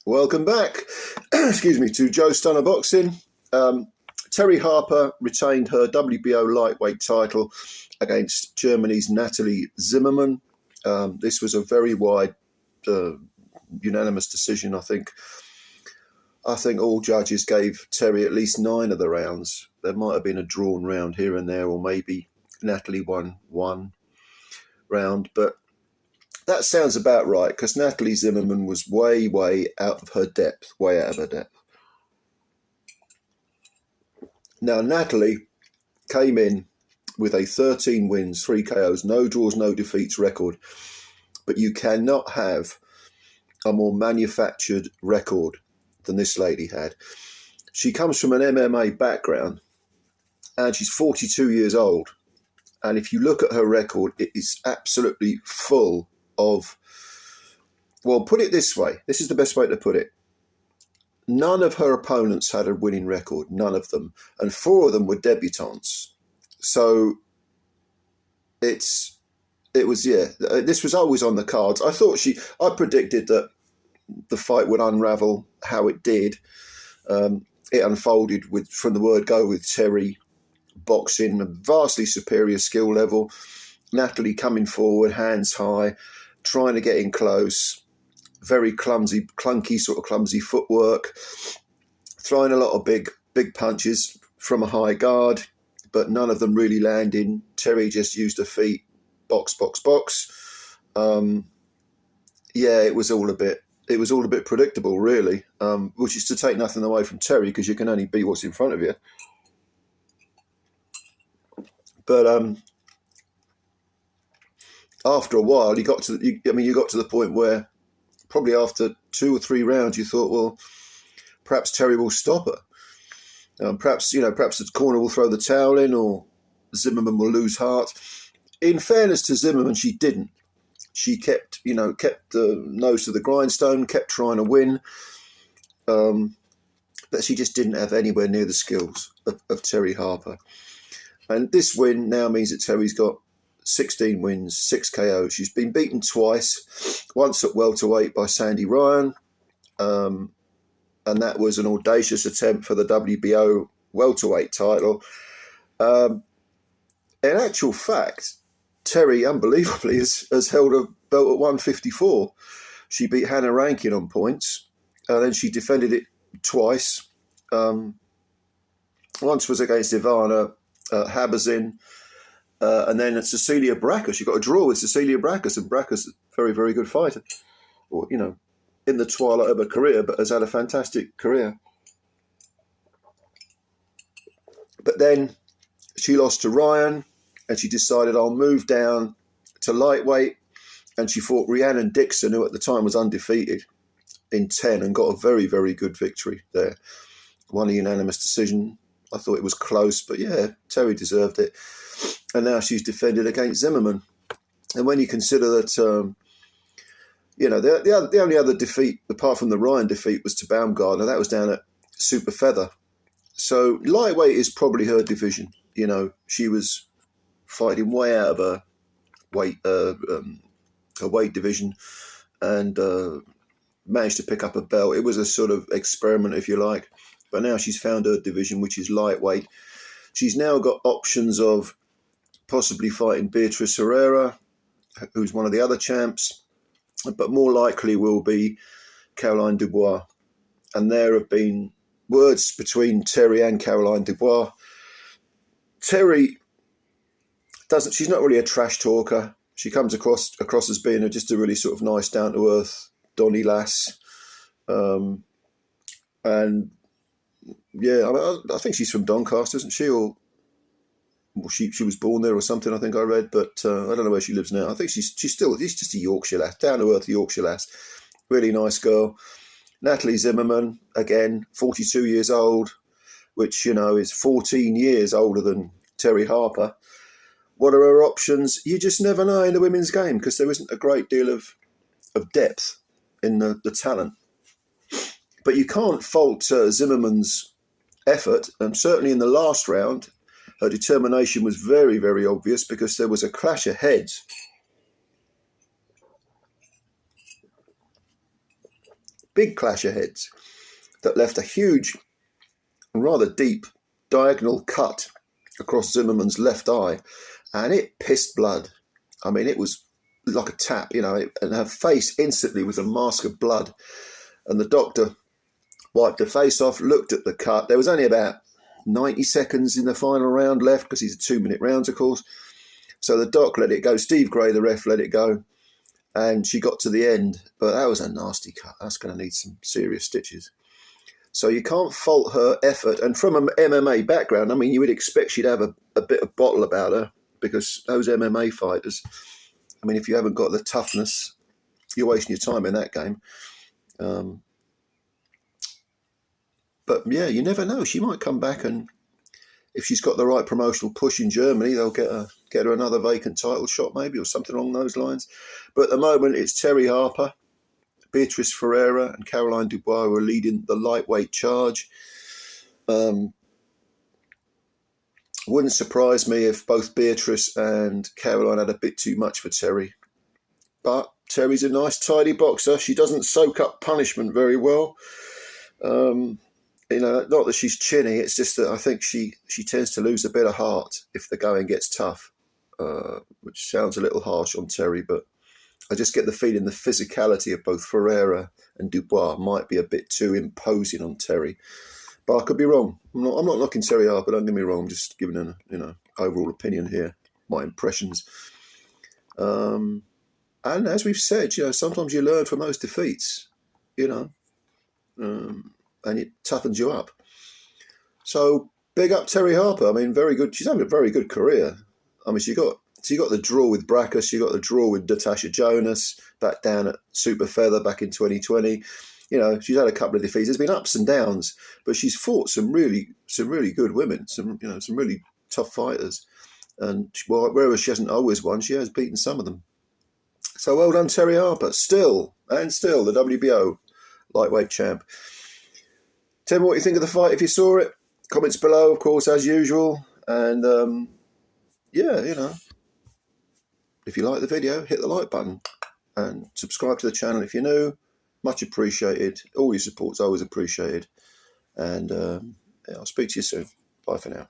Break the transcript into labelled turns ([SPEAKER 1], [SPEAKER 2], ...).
[SPEAKER 1] Welcome back, excuse me, to Joe Stunner Boxing. Terri Harper retained her WBO lightweight title against Germany's Natalie Zimmermann. This was a very wide, unanimous decision, I think. I think all judges gave Terri at least 9 of the rounds. There might have been a drawn round here and there, or maybe Natalie won one round, but that sounds about right, because Natalie Zimmermann was way out of her depth, way out of her depth. Now, Natalie came in with a 13 wins, 3 KOs, no draws, no defeats record, but you cannot have a more manufactured record than this lady had. She comes from an MMA background, and she's 42 years old. And if you look at her record, it is absolutely full of, well, put it this way. This is the best way to put it. None of her opponents had a winning record, none of them. And 4 of them were debutantes. So this was always on the cards. I predicted that the fight would unravel how it did. It unfolded from the word go with Terri boxing, a vastly superior skill level. Natalie coming forward, hands high, trying to get in close, very clumsy footwork, throwing a lot of big punches from a high guard, but none of them really landing. Terri just used her feet, box. It was all a bit predictable, really, which is to take nothing away from Terri, because you can only beat what's in front of you. But after a while, you got to the point where probably after 2 or 3 rounds, you thought, well, perhaps Terri will stop her. Perhaps the corner will throw the towel in, or Zimmermann will lose heart. In fairness to Zimmermann, she didn't. She kept the nose to the grindstone, kept trying to win, but she just didn't have anywhere near the skills of Terri Harper. And this win now means that Terri's got 16 wins, 6 KOs. She's been beaten twice, once at welterweight by Sandy Ryan, and that was an audacious attempt for the WBO welterweight title. In actual fact, Terri, unbelievably, has held a belt at 154. She beat Hannah Rankin on points, and then she defended it twice. Once was against Ivana Habazin, and then at Cecilia Bracker. She got a draw with Cecilia Bracker, and Bracker's a very, very good fighter. Or, in the twilight of her career, but has had a fantastic career. But then she lost to Ryan, and she decided, I'll move down to lightweight, and she fought Rhiannon Dixon, who at the time was undefeated, in 10, and got a very, very good victory there. Won a unanimous decision. I thought it was close, but yeah, Terri deserved it. And now she's defended against Zimmermann. And when you consider that, the only other defeat, apart from the Ryan defeat, was to Baumgartner. That was down at super feather. So lightweight is probably her division. She was fighting way out of her weight division, and managed to pick up a belt. It was a sort of experiment, if you like. But now she's found her division, which is lightweight. She's now got options of possibly fighting Beatrice Herrera, who's one of the other champs, but more likely will be Caroline Dubois. And there have been words between Terri and Caroline Dubois. Terri she's not really a trash talker. She comes across as being just a really sort of nice, down-to-earth Donny lass. And yeah, I think she's from Doncaster, isn't she? Or she was born there or something, I think I read, but I don't know where she lives now. I think she's just a Yorkshire lass, down-to-earth Yorkshire lass. Really nice girl. Natalie Zimmermann, again, 42 years old, which, is 14 years older than Terri Harper. What are her options? You just never know in the women's game, because there isn't a great deal of depth in the talent. But you can't fault Zimmermann's effort, and certainly in the last round, her determination was very, very obvious, because there was a clash of heads. big clash of heads that left a huge and rather deep diagonal cut across Zimmermann's left eye, and it pissed blood. I mean, it was like a tap, you know, and her face instantly was a mask of blood. And the doctor wiped her face off, looked at the cut. There was only about 90 seconds in the final round left, because these are 2-minute rounds, of course. So the doc let it go. Steve Gray, the ref, let it go. And she got to the end. But that was a nasty cut. That's going to need some serious stitches. So you can't fault her effort. And from an MMA background, I mean, you would expect she'd have a bit of bottle about her, because those MMA fighters, I mean, if you haven't got the toughness, you're wasting your time in that game. But yeah, you never know. She might come back, and if she's got the right promotional push in Germany, they'll get her another vacant title shot maybe, or something along those lines. But at the moment, it's Terri Harper, Beatrice Ferreira and Caroline Dubois who are leading the lightweight charge. Wouldn't surprise me if both Beatrice and Caroline had a bit too much for Terri. But Terri's a nice, tidy boxer. She doesn't soak up punishment very well. You know, not that she's chinny, it's just that I think she tends to lose a bit of heart if the going gets tough, which sounds a little harsh on Terri, but I just get the feeling the physicality of both Ferreira and Dubois might be a bit too imposing on Terri. But I could be wrong. I'm not knocking Terri Harper, don't get me wrong. I'm just giving an overall opinion here, my impressions. And as we've said, sometimes you learn from those defeats, and it toughens you up. So big up Terri Harper. I mean, very good. She's having a very good career. I mean, she got the draw with Brackus. She got the draw with Natasha Jonas back down at Super Feather back in 2020. She's had a couple of defeats. There's been ups and downs, but she's fought some really good women, some really tough fighters. And whereas she hasn't always won, she has beaten some of them. So well done, Terri Harper. Still the WBO lightweight champ. Tell me what you think of the fight if you saw it. Comments below, of course, as usual. And if you like the video, hit the like button and subscribe to the channel if you're new. Much appreciated. All your support's always appreciated. And I'll speak to you soon. Bye for now.